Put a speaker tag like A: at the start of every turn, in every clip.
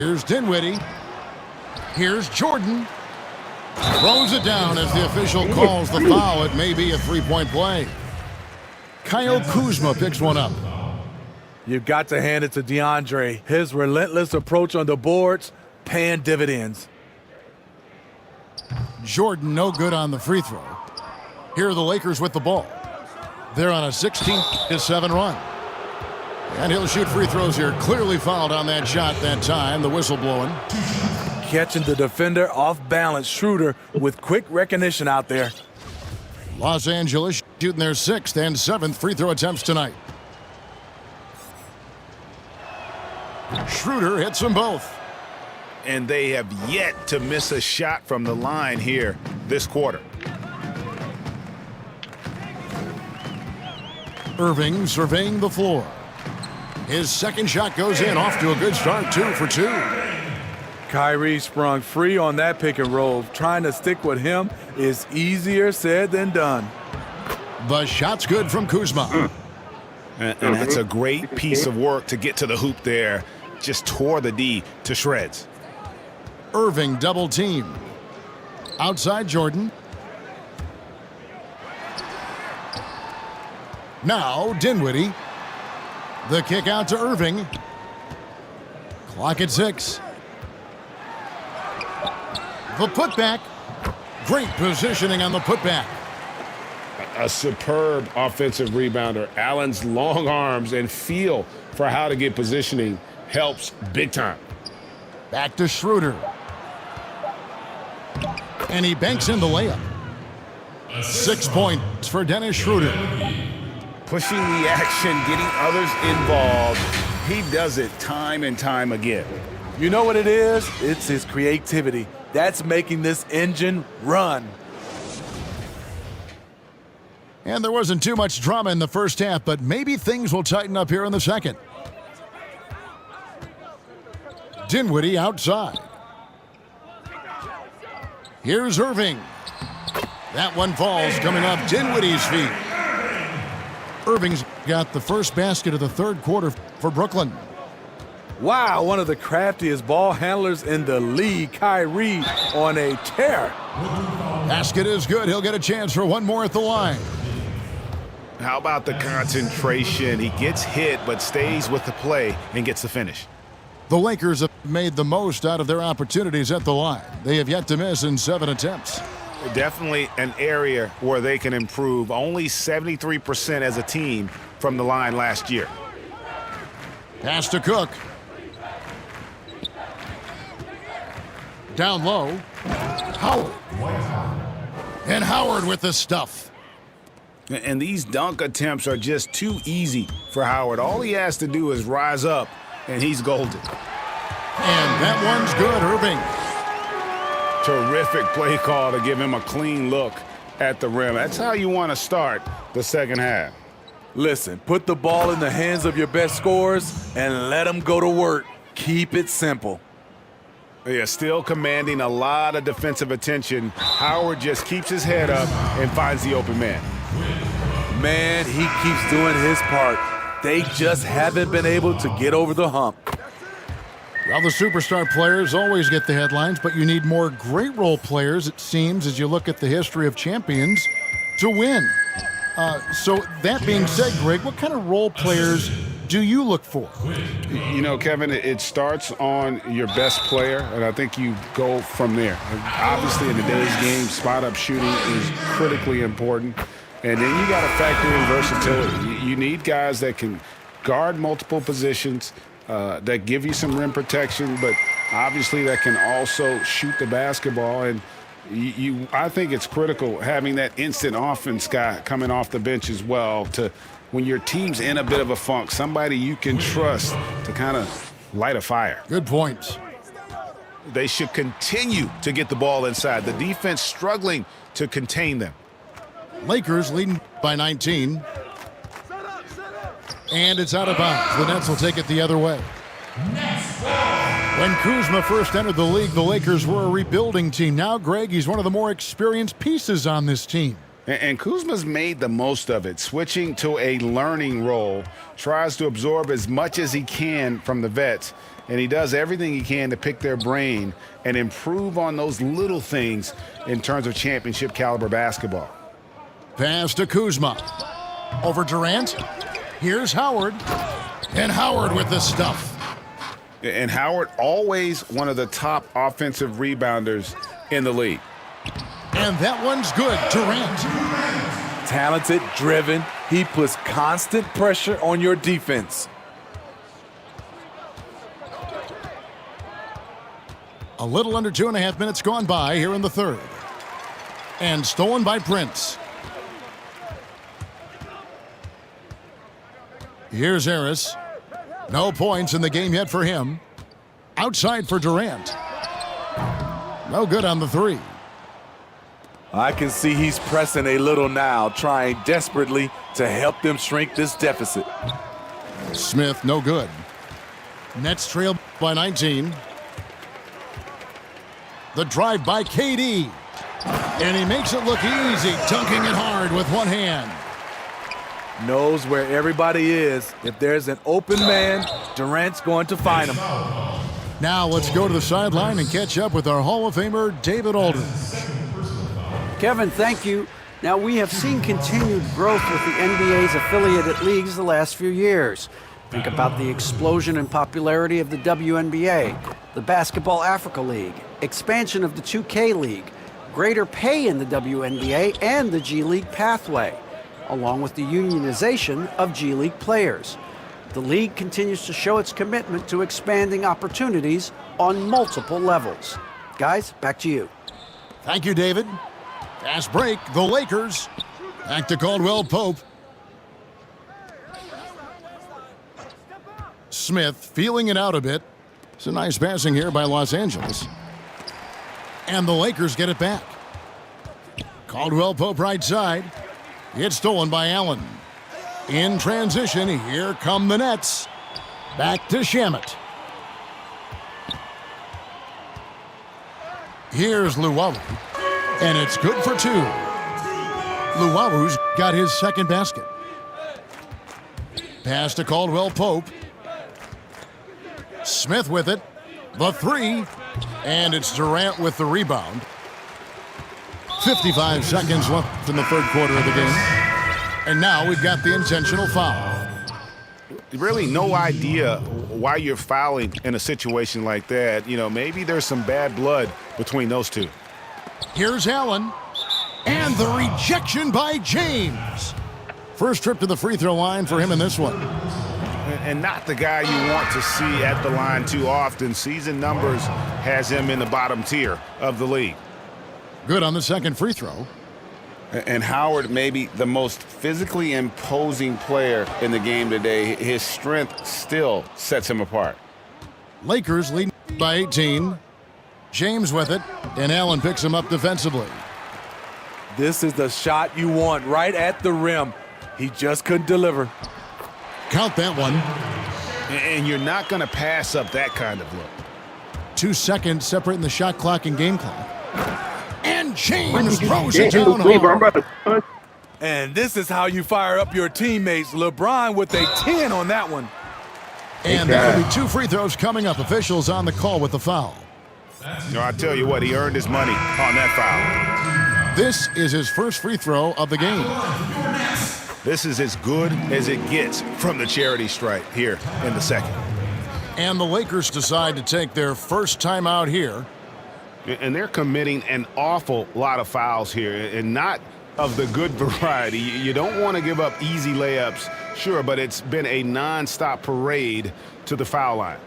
A: Here's Dinwiddie. Here's Jordan. Throws it down as the official calls the foul. It may be a three-point play. Kyle Kuzma picks one up.
B: You've got to hand it to DeAndre. His relentless approach on the boards, paying dividends.
A: Jordan no good on the free throw. Here are the Lakers with the ball. They're on a 16-7 run. And he'll shoot free throws here. Clearly fouled on that shot that time. The whistle blowing.
B: Catching the defender off balance. Schroeder with quick recognition out there.
A: Los Angeles shooting their 6th and 7th free throw attempts tonight. Schroeder hits them both.
C: And they have yet to miss a shot from the line here this quarter.
A: Irving surveying the floor. His second shot goes in, off to a good start, 2 for 2.
B: Kyrie sprung free on that pick and roll. Trying to stick with him is easier said than done.
A: The shot's good from Kuzma.
C: And that's a great piece of work to get to the hoop there. Just tore the D to shreds.
A: Irving double team. Outside Jordan. Now Dinwiddie. The kick out to Irving. Clock at 6. The putback. Great positioning on the putback.
D: A superb offensive rebounder. Allen's long arms and feel for how to get positioning helps big time.
A: Back to Schroeder. And he banks in the layup. 6 points for Dennis Schroeder.
C: Pushing the action, getting others involved. He does it time and time again.
B: You know what it is? It's his creativity. That's making this engine run.
A: And there wasn't too much drama in the first half, but maybe things will tighten up here in the second. Dinwiddie outside. Here's Irving. That one falls, coming off Dinwiddie's feet. Irving's got the first basket of the third quarter for Brooklyn.
B: Wow, one of the craftiest ball handlers in the league. Kyrie on a tear.
A: Basket is good. He'll get a chance for one more at the line.
C: How about the concentration? He gets hit but stays with the play and gets the finish.
A: The Lakers have made the most out of their opportunities at the line. They have yet to miss in 7 attempts.
C: Definitely an area where they can improve. Only 73% as a team from the line last year.
A: Pass to Cook. Down low. Howard. And Howard with the stuff.
C: And these dunk attempts are just too easy for Howard. All he has to do is rise up, and he's golden.
A: And that one's good, Irving.
C: Terrific play call to give him a clean look at the rim. That's how you want to start the second half.
B: Listen, put the ball in the hands of your best scorers and let them go to work. Keep it simple.
C: Yeah, still commanding a lot of defensive attention. Howard just keeps his head up and finds the open man.
B: Man, he keeps doing his part. They just haven't been able to get over the hump.
A: Well, the superstar players always get the headlines, but you need more great role players, it seems, as you look at the history of champions, to win. So that being said, Greg, what kind of role players do you look for?
D: You know, Kevin, it starts on your best player, and I think you go from there. Obviously, in today's game, spot-up shooting is critically important. And then you got to factor in versatility. You need guys that can guard multiple positions, that give you some rim protection, but obviously that can also shoot the basketball. And I think it's critical having that instant offense guy coming off the bench as well to when your team's in a bit of a funk, somebody you can trust to kind of light a fire.
A: Good points.
C: They should continue to get the ball inside. The defense struggling to contain them.
A: Lakers leading by 19. And it's out of bounds. The Nets will take it the other way. When Kuzma first entered the league, the Lakers were a rebuilding team. Now, Greg, he's one of the more experienced pieces on this team.
C: And Kuzma's made the most of it, switching to a learning role, tries to absorb as much as he can from the vets,
D: and he does everything he can to pick their brain and improve on those little things in terms of championship caliber basketball.
A: Pass to Kuzma. Over Durant. Here's Howard. And Howard with the stuff.
D: And Howard, always one of the top offensive rebounders in the league.
A: And that one's good. Durant.
B: Talented, driven. He puts constant pressure on your defense.
A: A little under 2.5 minutes gone by here in the third. And stolen by Prince. Here's Harris. No points in the game yet for him. Outside for Durant. No good on the three.
B: I can see he's pressing a little now, trying desperately to help them shrink this deficit.
A: Smith, no good. Nets trail by 19. The drive by KD. And he makes it look easy, dunking it hard with one hand.
B: Knows where everybody is. If there's an open man, Durant's going to find him.
A: Now let's go to the sideline and catch up with our Hall of Famer, David Aldridge.
E: Kevin, thank you. Now, we have seen continued growth with the NBA's affiliated leagues the last few years. Think about the explosion in popularity of the WNBA, the Basketball Africa League, expansion of the 2K League, greater pay in the WNBA and the G League pathway, along with the unionization of G League players. The league continues to show its commitment to expanding opportunities on multiple levels. Guys, back to you.
A: Thank you, David. Fast break, the Lakers. Back to Caldwell Pope. Smith feeling it out a bit. It's a nice passing here by Los Angeles. And the Lakers get it back. Caldwell Pope right side. It's stolen by Allen. In transition, here come the Nets. Back to Shamet. Here's Luwawu. And it's good for two. Luwawu's got his second basket. Pass to Caldwell Pope. Smith with it. The three. And it's Durant with the rebound. 55 seconds left in the third quarter of the game. And now we've got the intentional foul.
D: Really no idea why you're fouling in a situation like that. You know, maybe there's some bad blood between those two.
A: Here's Allen. And the rejection by James. First trip to the free throw line for him in this one.
D: And not the guy you want to see at the line too often. Season numbers has him in the bottom tier of the league.
A: Good on the second free throw.
D: And Howard, maybe the most physically imposing player in the game today. His strength still sets him apart.
A: Lakers lead by 18. James with it, and Allen picks him up defensively.
B: This is the shot you want right at the rim. He just couldn't deliver.
A: Count that one.
D: And you're not going to pass up that kind of look.
A: 2 seconds separating the shot clock and game clock. And James throws it down hard.
B: And this is how you fire up your teammates. LeBron with a 10 on that one.
A: And there will be 2 free throws coming up. Officials on the call with the foul.
D: You know, I tell you what, he earned his money on that foul.
A: This is his first free throw of the game.
D: This is as good as it gets from the charity stripe here in the second.
A: And the Lakers decide to take their first timeout here.
D: And they're committing an awful lot of fouls here, and not of the good variety. You don't want to give up easy layups, sure, but it's been a non-stop parade to the foul line.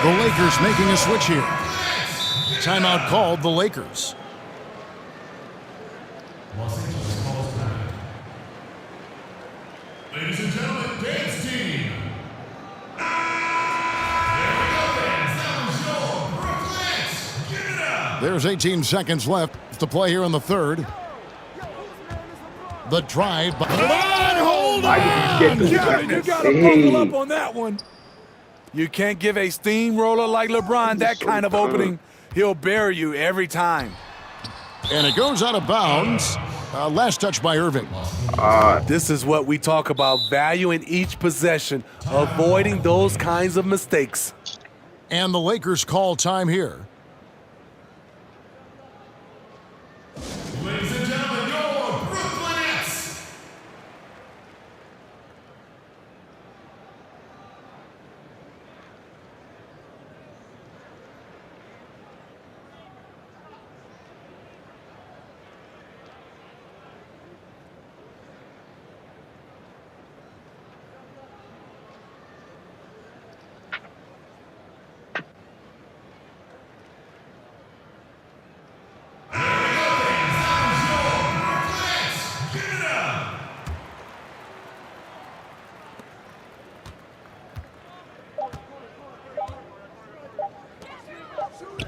A: The Lakers making a switch here. Timeout called the Lakers.
F: Ladies and gentlemen, dance team.
A: There's 18 seconds left to play here in the third. The drive by... Hold on!
B: You got to buckle up on that one. You can't give a steamroller like LeBron that kind of opening. He'll bury you every time.
A: And it goes out of bounds. Last touch by Irving.
B: This is what we talk about, valuing each possession, avoiding those kinds of mistakes.
A: And the Lakers call time here.
F: Ladies and gentlemen, your Brooklyn Nets.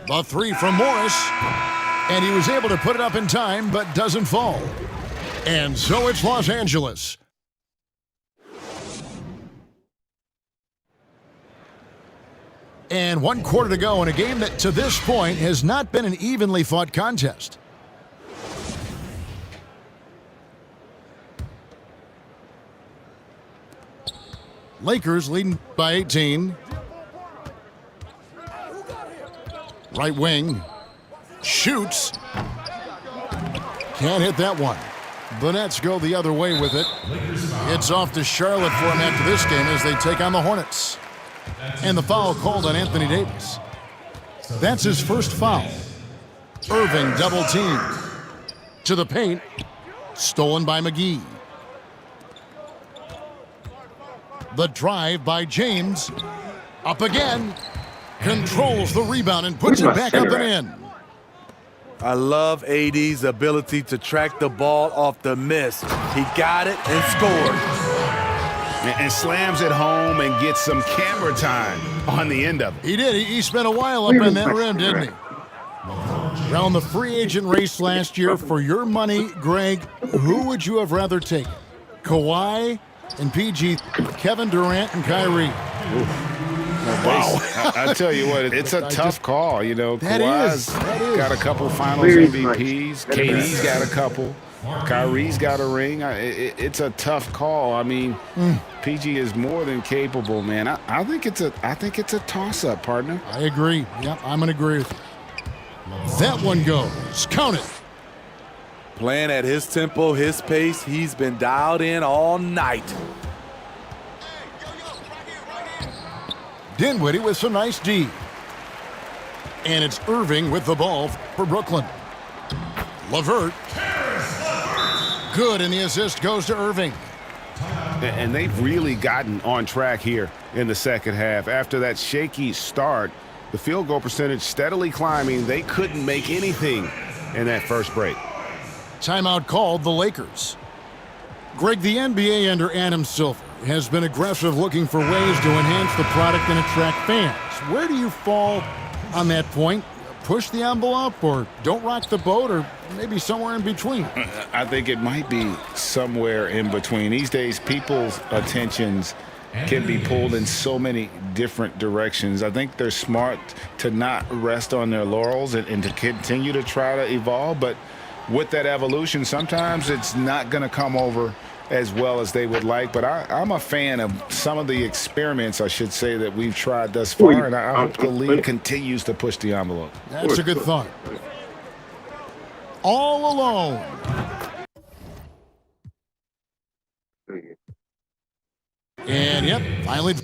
A: The three from Morris. And he was able to put it up in time, but doesn't fall. And so it's Los Angeles. And 1 quarter to go in a game that to this point has not been an evenly fought contest. Lakers leading by 18. Right wing. Shoots. Can't hit that one. The Nets go the other way with it. It's off to Charlotte for him after this game as they take on the Hornets. And the foul called on Anthony Davis. That's his first foul. Irving double teamed. To the paint. Stolen by McGee. The drive by James. Up again. Controls the rebound and puts it back up and in.
B: I love AD's ability to track the ball off the miss. He got it and scored.
C: And slams it home and gets some camera time on the end of it.
A: He did. He spent a while up in that rim, didn't he? Around the free agent race last year, for your money, Greg, who would you have rather taken? Kawhi and PG, Kevin Durant and Kyrie.
C: Wow. I tell you what, it's a tough call. You know, Kawhi's
A: that is.
C: got a couple finals MVPs. KD's got a couple. Kyrie's got a ring. It's a tough call. I mean, PG is more than capable, man. I think it's a toss-up, partner.
A: I agree. Yep, I'm going to agree with you. That one goes. Count it.
B: Playing at his tempo, his pace, he's been dialed in all night.
A: Dinwiddie with some nice D. And it's Irving with the ball for Brooklyn. LeVert. Good, and the assist goes to Irving.
C: And they've really gotten on track here in the second half. After that shaky start, the field goal percentage steadily climbing. They couldn't make anything in that first break.
A: Timeout called the Lakers. Greg, the NBA under Adam Silver has been aggressive, looking for ways to enhance the product and attract fans. Where do you fall on that point? Push the envelope or don't rock the boat, or maybe somewhere in between?
D: I think it might be somewhere in between. These days, people's attentions can be pulled in so many different directions. I think they're smart to not rest on their laurels and to continue to try to evolve. But with that evolution, sometimes it's not going to come over as well as they would like. But I'm a fan of some of the experiments, I should say, that we've tried thus far, and I hope the league continues to push the envelope.
A: That's a good thought. All alone. And, yep, finally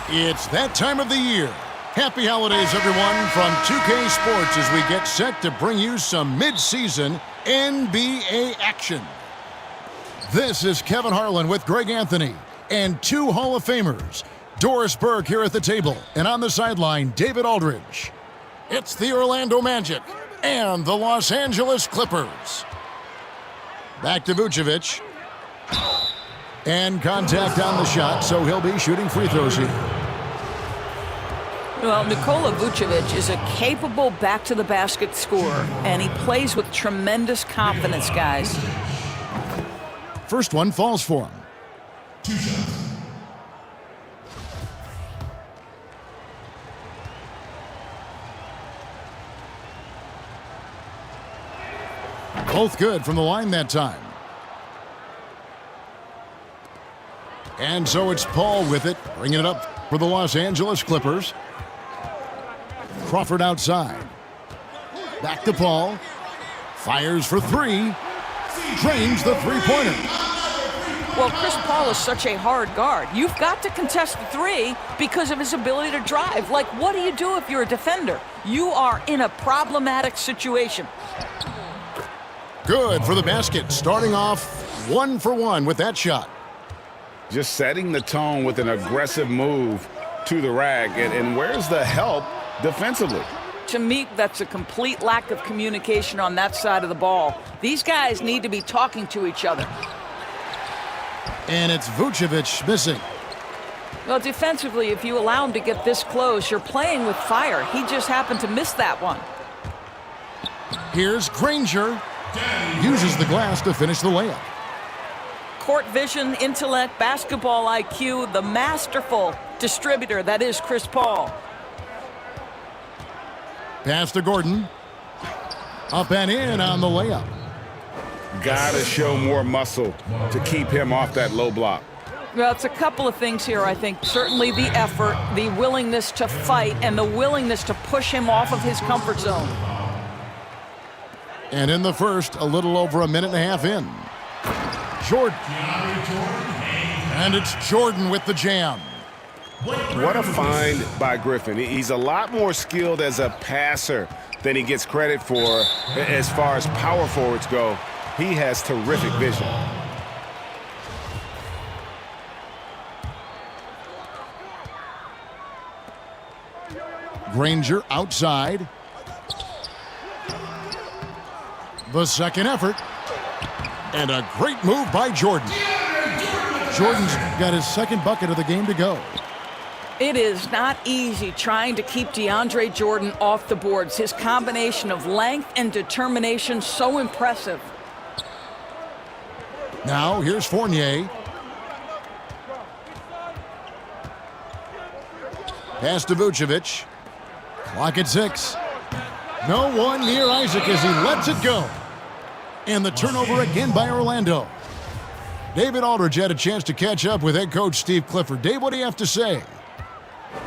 A: It's that time of the year. Happy holidays, everyone, from 2K Sports as we get set to bring you some mid-season NBA action. This is Kevin Harlan with Greg Anthony and two Hall of Famers, Doris Burke here at the table, and on the sideline, David Aldridge. It's the Orlando Magic and the Los Angeles Clippers. Back to Vucevic. And contact on the shot, so he'll be shooting free throws here.
G: Well, Nikola Vucevic is a capable back-to-the-basket scorer, and he plays with tremendous confidence, guys.
A: First one falls for him.
F: 2 shots.
A: Both good from the line that time. And so it's Paul with it, bringing it up for the Los Angeles Clippers. Crawford outside. Back to Paul. Fires for three. Drains the three-pointer.
G: Well, Chris Paul is such a hard guard. You've got to contest the three because of his ability to drive. Like, what do you do if you're a defender? You are in a problematic situation.
A: Good for the basket, starting off 1 for 1 with that shot.
C: Just setting the tone with an aggressive move to the rack. And where's the help defensively?
G: To me, that's a complete lack of communication on that side of the ball. These guys need to be talking to each other.
A: And it's Vucevic missing.
G: Well, defensively, if you allow him to get this close, you're playing with fire. He just happened to miss that one.
A: Here's Granger. Uses the glass to finish the layup.
G: Court vision, intellect, basketball IQ, the masterful distributor that is Chris Paul.
A: Pass to Gordon. Up and in on the layup.
C: Gotta show more muscle to keep him off that low block.
G: Well, it's a couple of things here, I think. Certainly the effort, the willingness to fight, and the willingness to push him off of his comfort zone.
A: And in the first, a little over a minute and a half in. Jordan. And it's Jordan with the jam.
C: What a find by Griffin. He's a lot more skilled as a passer than he gets credit for as far as power forwards go. He has terrific vision.
A: Granger outside. The second effort. And a great move by Jordan. Jordan's got his second bucket of the game to go.
G: It is not easy trying to keep DeAndre Jordan off the boards. His combination of length and determination, so impressive.
A: Now here's Fournier. Pass to Vucevic. Clock at 6. No one near Isaac as he lets it go. And the turnover again by Orlando. David Aldridge had a chance to catch up with head coach Steve Clifford. Dave, what do you have to say?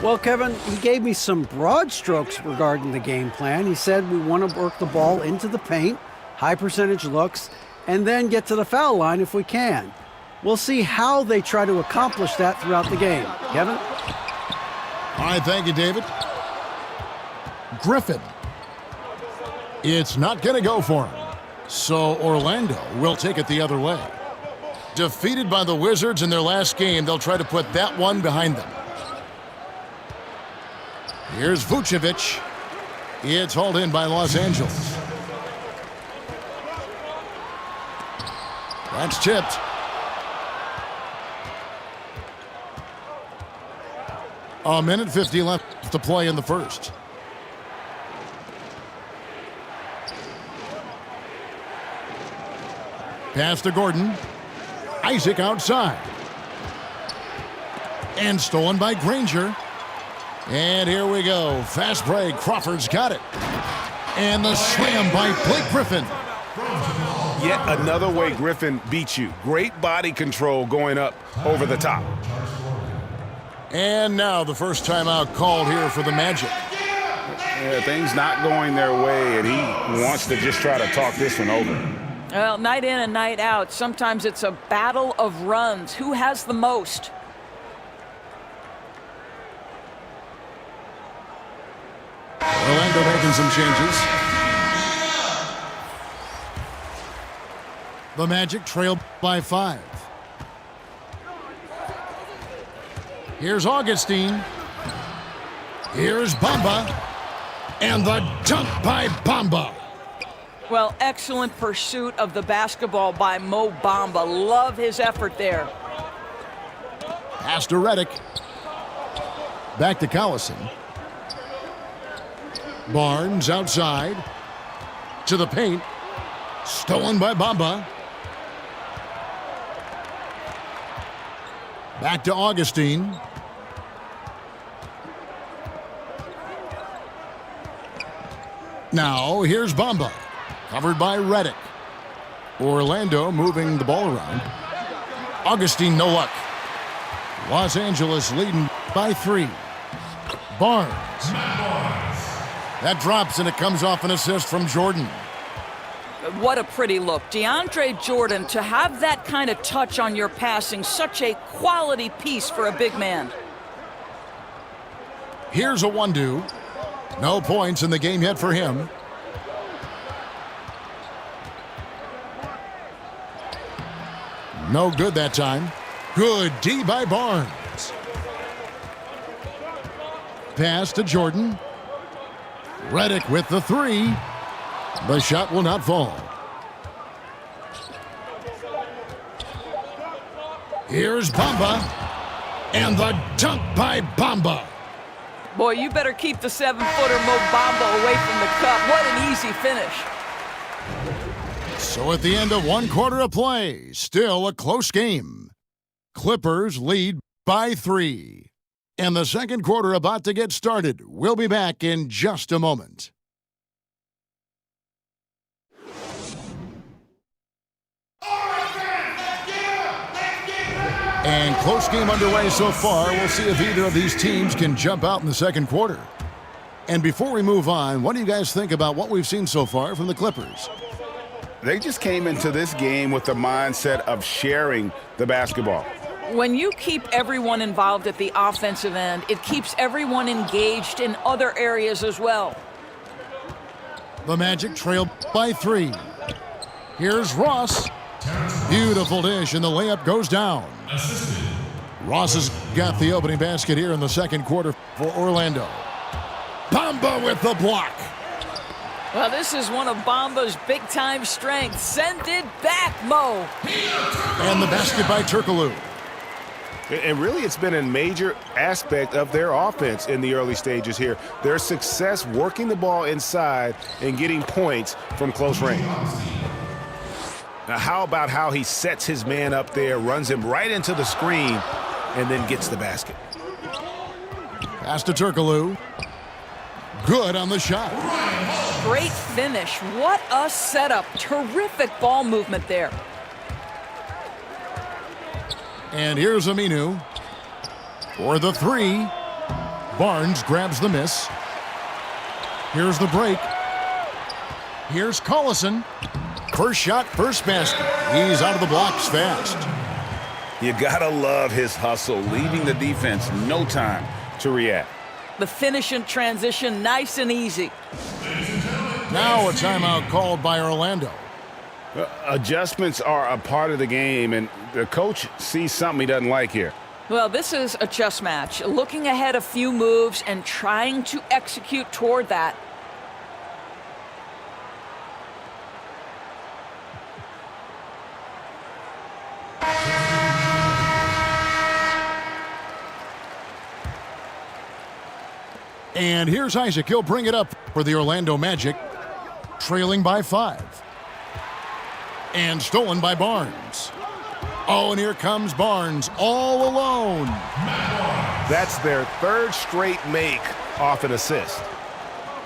E: Well, Kevin, he gave me some broad strokes regarding the game plan. He said we want to work the ball into the paint, high percentage looks, and then get to the foul line if we can. We'll see how they try to accomplish that throughout the game. Kevin?
A: All right, thank you, David. Griffin. It's not going to go for him. So Orlando will take it the other way. Defeated by the Wizards in their last game, they'll try to put that one behind them. Here's Vucevic. It's hauled in by Los Angeles. That's tipped. A minute 50 left to play in the first. Pass to Gordon. Isaac outside. And stolen by Granger. And here we go. Fast break. Crawford's got it. And the slam by Blake Griffin.
C: Yet another way Griffin beats you. Great body control going up over the top.
A: And now the first timeout called here for the Magic.
C: Yeah, things not going their way, and he wants to just try to talk this one over.
G: Well, night in and night out, sometimes it's a battle of runs. Who has the most?
A: making some changes. The Magic trail by 5. Here's Augustine. Here's Bamba. And the dunk by Bamba.
G: Well, excellent pursuit of the basketball by Mo Bamba. Love his effort there.
A: Pass to Redick. Back to Collison. Barnes outside. To the paint. Stolen by Bamba. Back to Augustine. Now, here's Bamba. Covered by Redick. Orlando moving the ball around. Augustine, no luck. Los Angeles leading by 3. Barnes. That drops, and it comes off an assist from Jordan.
G: What a pretty look. DeAndre Jordan, to have that kind of touch on your passing, such a quality piece for a big man.
A: Here's a 1-2. No points in the game yet for him. No good that time. Good D by Barnes. Pass to Jordan. Redick with the 3. The shot will not fall. Here's Bamba. And the dunk by Bamba.
G: Boy, you better keep the 7-footer Mo Bamba away from the cup. What an easy finish.
A: So at the end of 1 quarter of play, still a close game. Clippers lead by 3. And the second quarter about to get started. We'll be back in just a moment. And close game underway so far. We'll see if either of these teams can jump out in the second quarter. And before we move on, what do you guys think about what we've seen so far from the Clippers?
C: They just came into this game with the mindset of sharing the basketball.
G: When you keep everyone involved at the offensive end, it keeps everyone engaged in other areas as well.
A: The Magic trail by 3. Here's Ross. Beautiful dish, and the layup goes down. Ross has got the opening basket here in the second quarter for Orlando. Bamba with the block.
G: Well, this is one of Bamba's big-time strengths. Send it back, Mo.
A: And the basket by Turkoglu.
D: And really, it's been a major aspect of their offense in the early stages here. Their success working the ball inside and getting points from close range. Now, how about how he sets his man up there, runs him right into the screen, and then gets the basket.
A: Pass to Turkoglu. Good on the shot.
G: Great finish. What a setup. Terrific ball movement there.
A: And here's Aminu for the 3. Barnes grabs the miss. Here's the break. Here's Collison. First shot, first basket. He's out of the blocks fast.
C: You gotta love his hustle, leaving the defense no time to react.
G: The finish in transition, nice and easy.
A: Now a timeout called by Orlando.
C: Adjustments are a part of the game, and the coach sees something he doesn't like here.
G: Well, this is a chess match. Looking ahead a few moves and trying to execute toward that.
A: And here's Isaac. He'll bring it up for the Orlando Magic, trailing by 5. And stolen by Barnes. Oh, and here comes Barnes all alone.
D: That's their third straight make off an assist.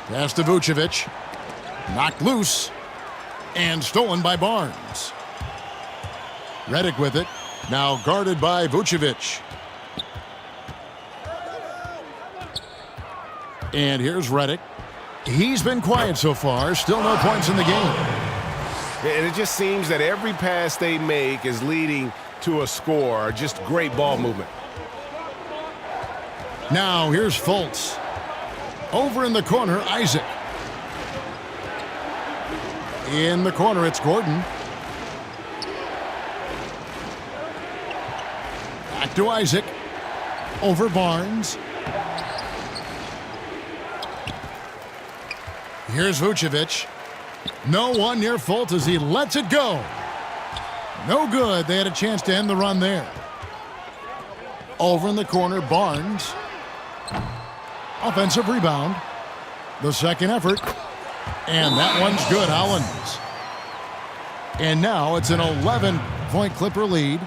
A: Pass to Vucevic. Knocked loose. And stolen by Barnes. Redick with it. Now guarded by Vucevic. And here's Redick. He's been quiet so far. Still no points in the game.
D: And it just seems that every pass they make is leading to a score. Just great ball movement.
A: Now here's Fultz. Over in the corner, Isaac. In the corner, it's Gordon. Back to Isaac. Over Barnes. Here's Vucevic. No one near fault as he lets it go. No good. They had a chance to end the run there. Over in the corner, Barnes. Offensive rebound. The second effort. And that one's good, Hollins. And now it's an 11-point Clipper lead.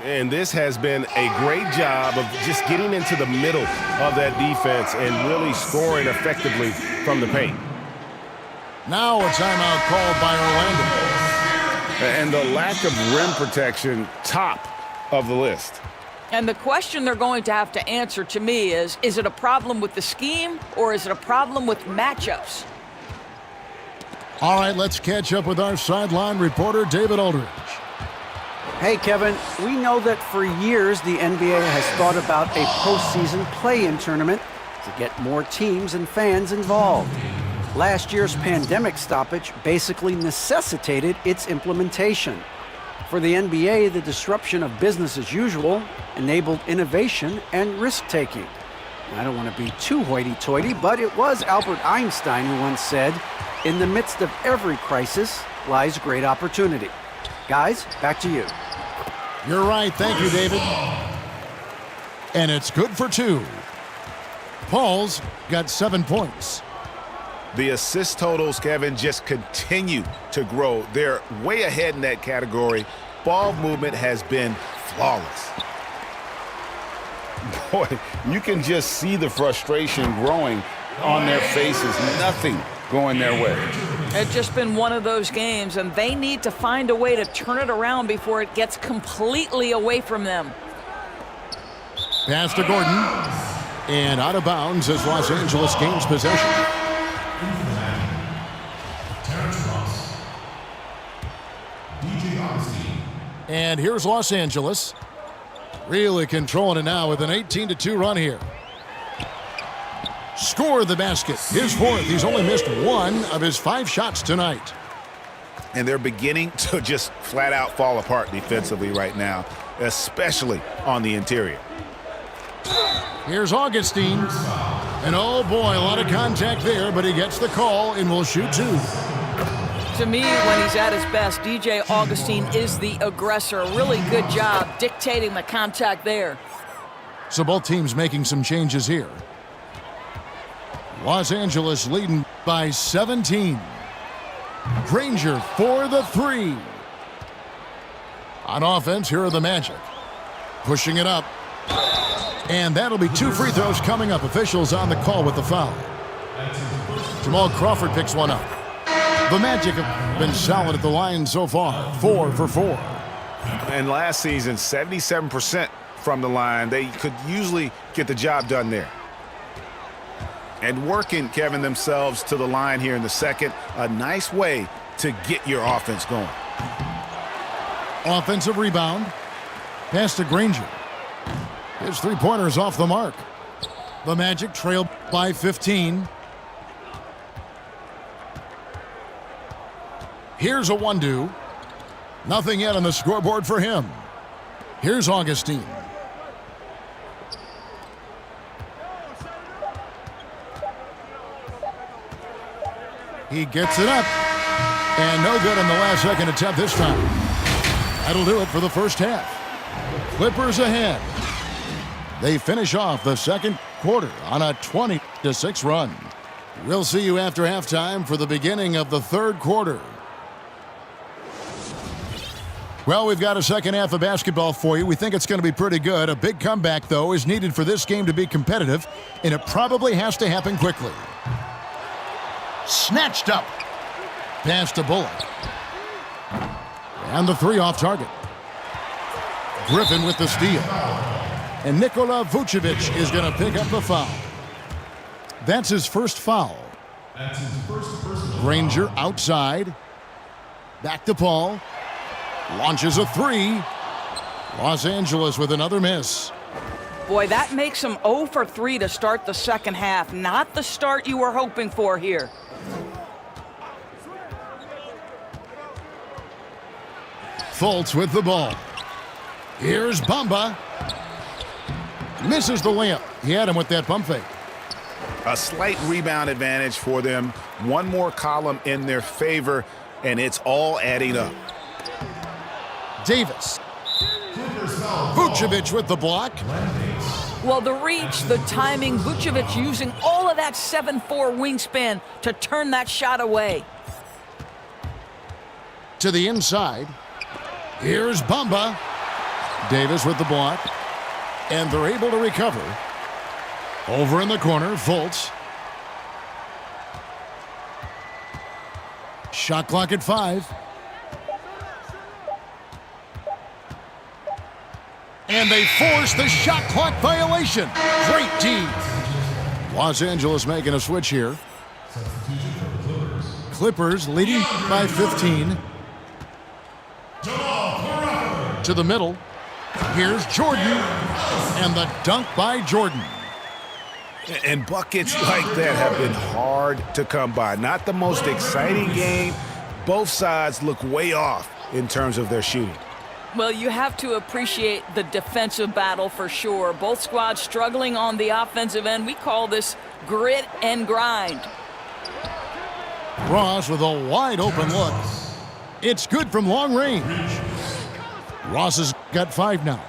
H: And this has been a great job of just getting into the middle of that defense and really scoring effectively from the paint.
A: Now a timeout called by Orlando.
C: And the lack of rim protection, top of the list.
G: And the question they're going to have to answer to me is it a problem with the scheme or is it a problem with matchups?
A: All right, let's catch up with our sideline reporter, David Aldridge.
E: Hey, Kevin, we know that for years the NBA has thought about a postseason play-in tournament to get more teams and fans involved. Last year's pandemic stoppage basically necessitated its implementation. For the NBA, the disruption of business as usual enabled innovation and risk-taking. I don't want to be too hoity-toity, but it was Albert Einstein who once said, "In the midst of every crisis lies great opportunity." Guys, back to you.
A: You're right. Thank you, David. And it's good for 2. Paul's got 7 points.
H: The assist totals, Kevin, just continue to grow. They're way ahead in that category. Ball movement has been flawless.
C: Boy, you can just see the frustration growing on their faces. Nothing going their way.
G: It's just been one of those games, and they need to find a way to turn it around before it gets completely away from them.
A: Pass to Gordon. And out of bounds as Los Angeles gains possession. And here's Los Angeles. Really controlling it now with an 18-2 run here. Score the basket. His 4th. He's only missed 1 of his 5 shots tonight.
H: And they're beginning to just flat out fall apart defensively right now, especially on the interior.
A: Here's Augustine. And oh boy, a lot of contact there, but he gets the call and will shoot 2.
G: To me, when he's at his best, DJ Augustine is the aggressor. A really good job dictating the contact there.
A: So both teams making some changes here. Los Angeles leading by 17. Granger for the 3. On offense, here are the Magic. Pushing it up. And that'll be 2 free throws coming up. Officials on the call with the foul. Jamal Crawford picks one up. The Magic have been solid at the line so far. 4 for 4.
H: And last season, 77% from the line. They could usually get the job done there. And working, Kevin, themselves to the line here in the second. A nice way to get your offense going.
A: Offensive rebound. Pass to Granger. His 3-pointer is off the mark. The Magic trail by 15. Here's a 1-2. Nothing yet on the scoreboard for him. Here's Augustine. He gets it up. And no good on the last second attempt this time. That'll do it for the first half. Clippers ahead. They finish off the second quarter on a 20-6 run. We'll see you after halftime for the beginning of the third quarter. Well, we've got a second half of basketball for you. We think it's going to be pretty good. A big comeback, though, is needed for this game to be competitive, and it probably has to happen quickly. Snatched up. Pass to Bullock. And the 3 off target. Griffin with the steal. And Nikola Vucevic is going to pick up the foul. That's his first foul. Granger outside. Back to Paul. Launches a 3. Los Angeles with another miss.
G: Boy, that makes him 0 for 3 to start the second half. Not the start you were hoping for here.
A: Fultz with the ball. Here's Bamba. Misses the layup. He had him with that pump fake.
H: A slight rebound advantage for them. One more column in their favor, and it's all adding up.
A: Davis. Vucevic with the block.
G: Well, the reach, the timing, Vucevic using all of that 7'4" wingspan to turn that shot away.
A: To the inside. Here's Bamba. Davis with the block. And they're able to recover. Over in the corner, Fultz. Shot clock at 5. And they force the shot clock violation. Great team. Los Angeles making a switch here. Clippers leading by 15. To the middle. Here's Jordan. And the dunk by Jordan.
H: And buckets like that have been hard to come by. Not the most exciting game. Both sides look way off in terms of their shooting.
G: Well, you have to appreciate the defensive battle for sure. Both squads struggling on the offensive end. We call this grit and grind.
A: Ross with a wide open look. It's good from long range. Ross has got 5 now.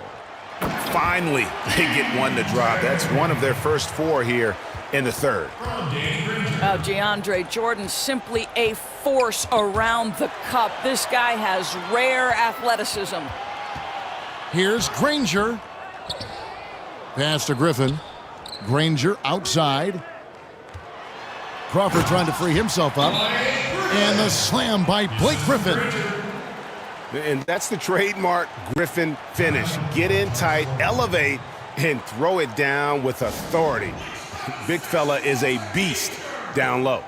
H: Finally, they get one to drop. That's one of their first 4 here in the third.
G: DeAndre Jordan, simply a force around the cup. This guy has rare athleticism.
A: Here's Granger. Pass to Griffin. Granger outside. Crawford trying to free himself up. And the slam by Blake Griffin.
D: And that's the trademark Griffin finish. Get in tight, elevate, and throw it down with authority. Big fella is a beast down low.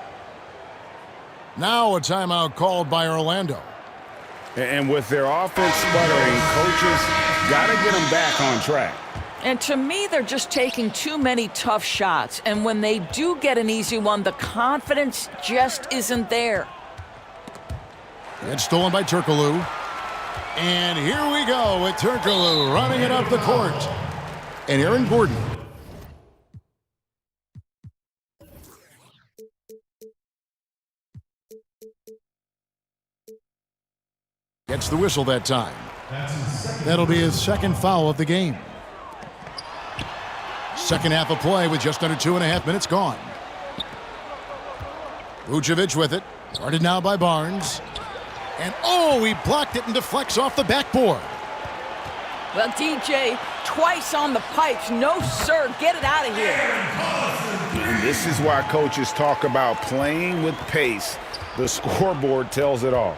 A: Now a timeout called by Orlando.
D: And with their offense sputtering, coaches got to get them back on track.
G: And to me, they're just taking too many tough shots. And when they do get an easy one, the confidence just isn't there.
A: It's stolen by Turkoglu. And here we go with Turkoglu running it up the court. And Aaron Gordon. Gets the whistle that time. That'll be his second foul of the game. Second half of play with just under 2.5 minutes gone. Vucevic with it. Guarded now by Barnes. And oh, he blocked it and deflects off the backboard.
G: Well, DJ, twice on the pipes. No, sir, get it out of here.
D: And this is why coaches talk about playing with pace. The scoreboard tells it all.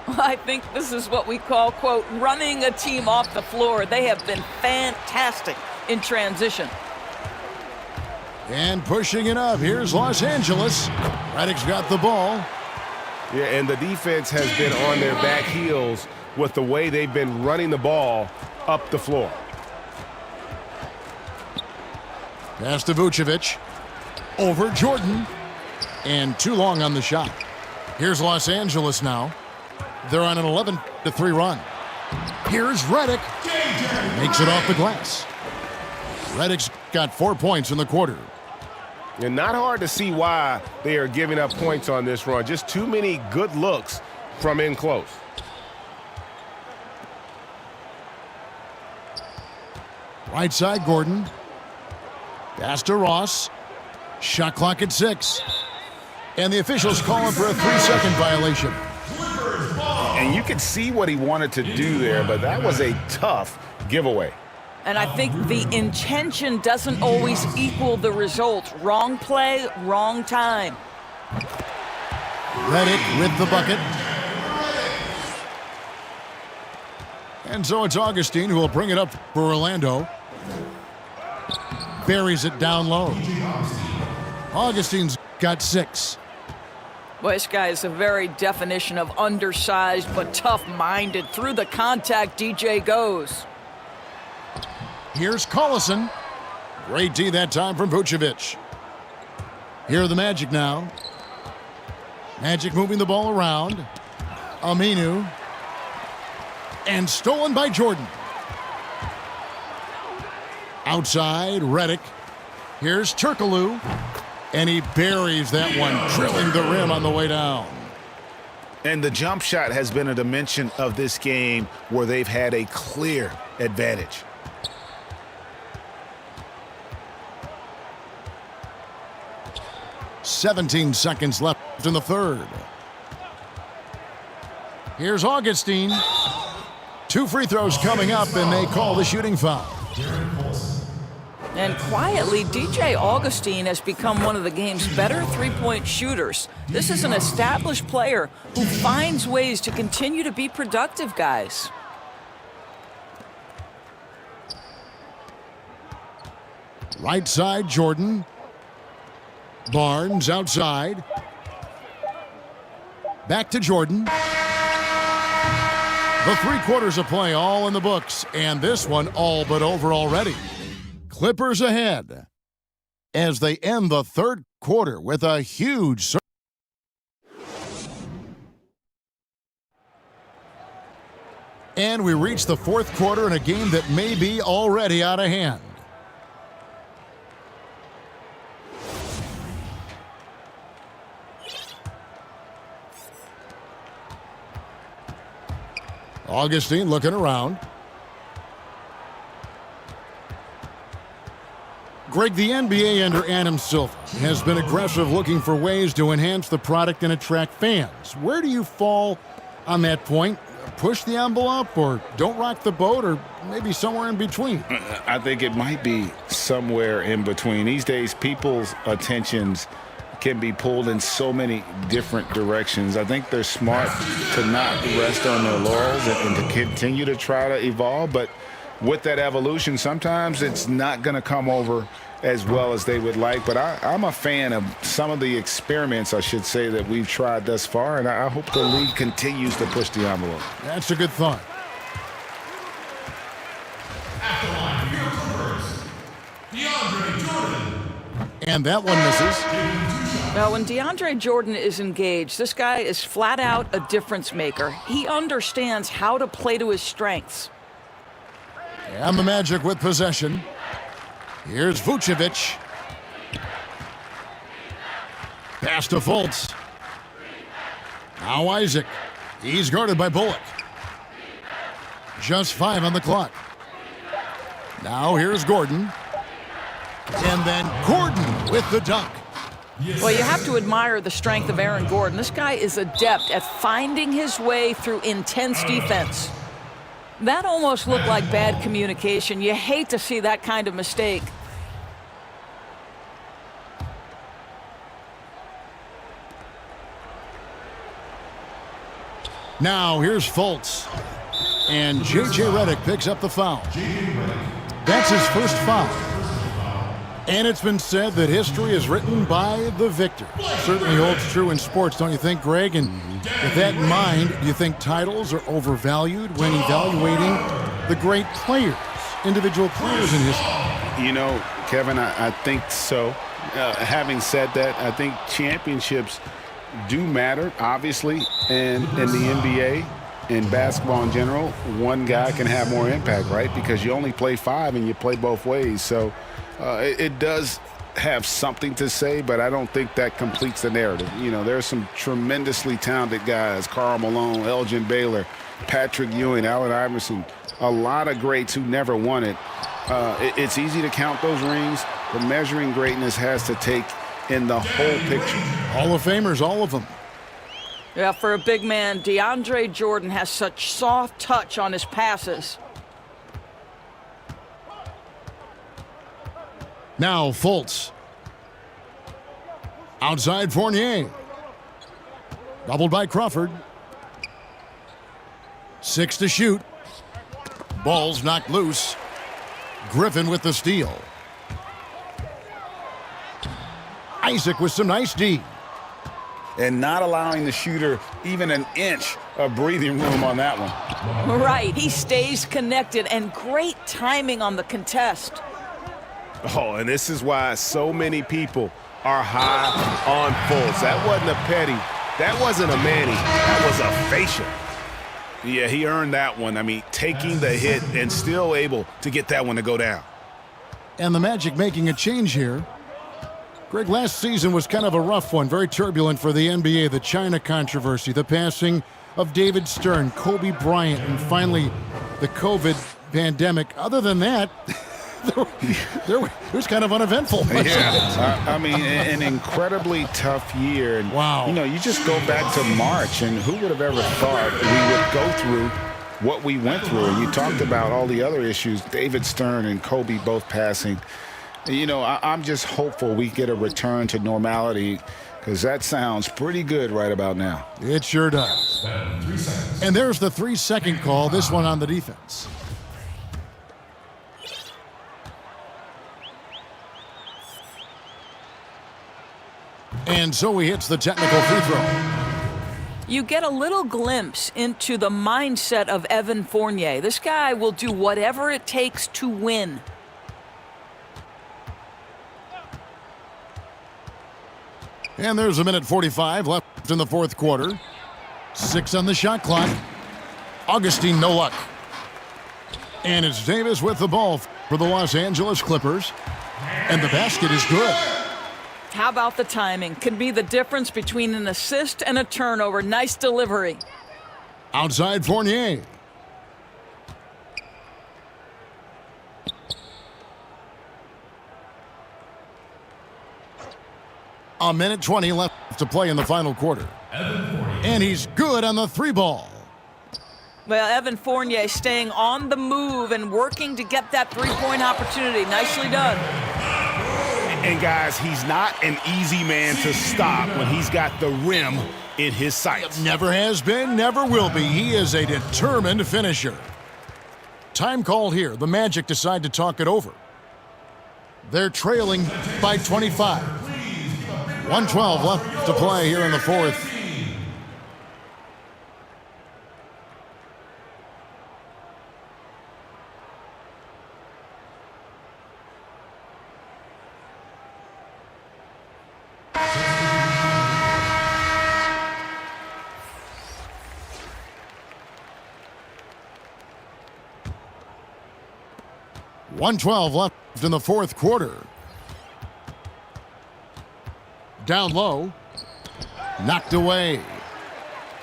G: I think this is what we call, quote, running a team off the floor. They have been fantastic in transition.
A: And pushing it up. Here's Los Angeles. Redick's got the ball.
D: Yeah, and the defense has been on their back heels with the way they've been running the ball up the floor.
A: Pass to Vucevic. Over Jordan. And too long on the shot. Here's Los Angeles now. They're on an 11-3 run. Here's Redick. Makes it off the glass. Redick's got 4 points in the quarter.
D: And not hard to see why they are giving up points on this run. Just too many good looks from in close.
A: Right side, Gordon. Pass to Ross. Shot clock at 6. And the officials calling for a 3-second violation.
D: And you could see what he wanted to do there, but that was a tough giveaway.
G: And I think the intention doesn't always equal the result. Wrong play, wrong time.
A: Redick with the bucket. And so it's Augustine who will bring it up for Orlando. Buries it down low. Augustine's got 6.
G: Boy, this guy is the very definition of undersized but tough-minded. Through the contact, DJ goes.
A: Here's Collison. Great D that time from Vucevic. Here are the Magic now. Magic moving the ball around. Aminu. And stolen by Jordan. Outside, Reddick. Here's Turkoglu. And he buries that one, drilling the rim on the way down.
H: And the jump shot has been a dimension of this game where they've had a clear advantage.
A: "17 seconds left in the third. Here's Augustine. 2 free throws coming up, and they call the shooting foul.
G: And quietly, DJ Augustine has become one of the game's better three-point shooters. This is an established player who finds ways to continue to be productive, guys.
A: Right side, Jordan. Barnes outside. Back to Jordan. The 3 quarters of play all in the books, and this one all but over already. Clippers ahead as they end the third quarter with a huge. And we reach the fourth quarter in a game that may be already out of hand. Augustine looking around. Greg, the NBA under Adam Silver has been aggressive, looking for ways to enhance the product and attract fans. Where do you fall on that point? Push the envelope, or don't rock the boat, or maybe somewhere in between?
C: I think it might be somewhere in between. These days, people's attentions can be pulled in so many different directions. I think they're smart to not rest on their laurels and to continue to try to evolve. But with that evolution, sometimes it's not going to come over as well as they would like. But I'm a fan of some of the experiments, I should say, that we've tried thus far, and I hope the league continues to push the envelope.
A: That's a good thought.
F: At the line for your Clippers, DeAndre Jordan.
A: And that one misses.
G: Now, when DeAndre Jordan is engaged, this guy is flat out a difference maker. He understands how to play to his strengths.
A: And the Magic with possession. Here's Vucevic. Pass to Fultz. Now Isaac. He's guarded by Bullock. Just 5 on the clock. Now here's Gordon. And then Gordon with the dunk.
G: Well, you have to admire the strength of Aaron Gordon. This guy is adept at finding his way through intense defense. That almost looked like bad communication. You hate to see that kind of mistake.
A: Now here's Fultz. And J.J. Redick picks up the foul. That's his first foul. And it's been said that history is written by the victor. Certainly holds true in sports, don't you think, Greg? And with that in mind, do you think titles are overvalued when evaluating the great players, individual players in history?
C: You know, Kevin, I think so. Having said that, I think championships do matter, obviously, and in the NBA, in basketball in general, one guy can have more impact, right? Because you only play 5 and you play both ways. So it does have something to say, but I don't think that completes the narrative. You know, there's some tremendously talented guys, Karl Malone, Elgin Baylor, Patrick Ewing, Allen Iverson, a lot of greats who never won it. It's easy to count those rings, but measuring greatness has to take in the whole picture.
A: Hall of Famers, all of them.
G: Yeah, for a big man, DeAndre Jordan has such soft touch on his passes.
A: Now Fultz. Outside Fournier. Doubled by Crawford. 6 to shoot. Ball's knocked loose. Griffin with the steal. Isaac with some nice D.
C: And not allowing the shooter even an inch of breathing room on that one.
G: Right, he stays connected, and great timing on the contest.
I: Oh, and this is why so many people are high on Fultz. That wasn't a petty. That wasn't a Manny. That was a facial.
H: Yeah, he earned that one. I mean, taking the hit and still able to get that one to go down.
A: And the Magic making a change here. Greg, last season was kind of a rough one, very turbulent for the NBA. The China controversy, the passing of David Stern, Kobe Bryant, and finally the COVID pandemic. Other than that, it was kind of uneventful.
C: Yeah, I mean, an incredibly tough year. And,
A: wow.
C: You know, you just go back to March, and who would have ever thought we would go through what we went through? And you talked about all the other issues, David Stern and Kobe both passing. You know, I'm just hopeful we get a return to normality, because that sounds pretty good right about now.
A: It sure does. And there's the 3-second call, this one on the defense. And so he hits the technical free throw.
G: You get a little glimpse into the mindset of Evan Fournier. This guy will do whatever it takes to win.
A: And there's 1:45 left in the fourth quarter. 6 on the shot clock. Augustine, no luck. And it's Davis with the ball for the Los Angeles Clippers. And the basket is good.
G: How about the timing? Can be the difference between an assist and a turnover. Nice delivery.
A: Outside Fournier. A minute 20 left to play in the final quarter. And he's good on the 3-ball.
G: Well, Evan Fournier staying on the move and working to get that three-point opportunity. Nicely done.
H: And, guys, he's not an easy man to stop when he's got the rim in his sights.
A: Never has been, never will be. He is a determined finisher. Time called here. The Magic decide to talk it over. They're trailing by 25. 1:12 left to play here in the fourth. .112 left in the fourth quarter. Down low. Knocked away.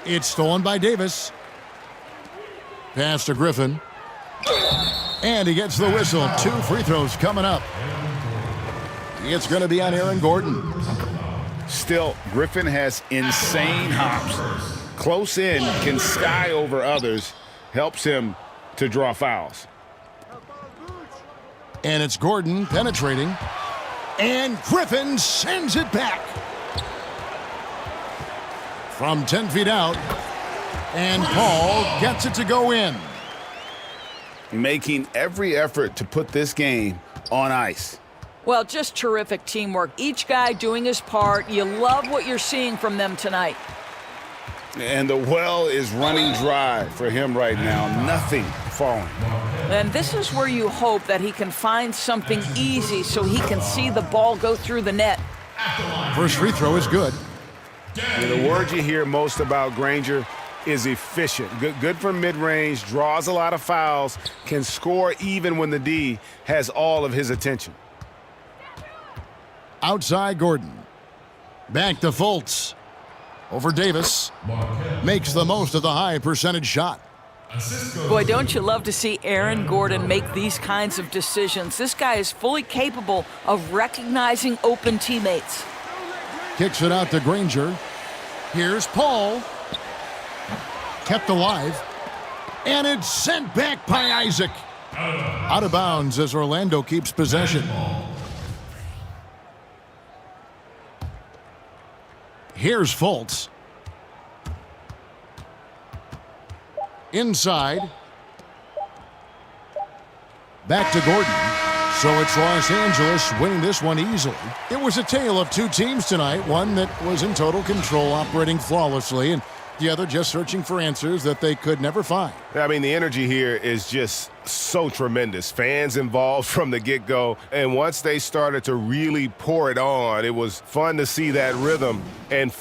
A: It's stolen by Davis. Pass to Griffin. And he gets the whistle. 2 free throws coming up. It's going to be on Aaron Gordon.
C: Still, Griffin has insane hops. Close in, can sky over others, helps him to draw fouls.
A: And it's Gordon penetrating. And Griffin sends it back. From 10 feet out. And Paul gets it to go in.
C: Making every effort to put this game on ice.
G: Well, just terrific teamwork. Each guy doing his part. You love what you're seeing from them tonight.
C: And the well is running dry for him right now. Nothing falling.
G: And this is where you hope that he can find something easy so he can see the ball go through the net.
A: First free throw is good.
I: And the word you hear most about Granger is efficient. Good from mid-range, draws a lot of fouls, can score even when the D has all of his attention.
A: Outside Gordon. Back to Fultz. Over Davis. Makes the most of the high percentage shot.
G: Boy, don't you love to see Aaron Gordon make these kinds of decisions. This guy is fully capable of recognizing open teammates.
A: Kicks it out to Granger. Here's Paul. Kept alive. And it's sent back by Isaac. Out of bounds as Orlando keeps possession. Here's Fultz. Inside. Back to Gordon. So it's Los Angeles winning this one easily. It was a tale of 2 teams tonight. One that was in total control, operating flawlessly, and the other just searching for answers that they could never find.
I: I mean, the energy here is just so tremendous. Fans involved from the get-go, and once they started to really pour it on, it was fun to see that rhythm and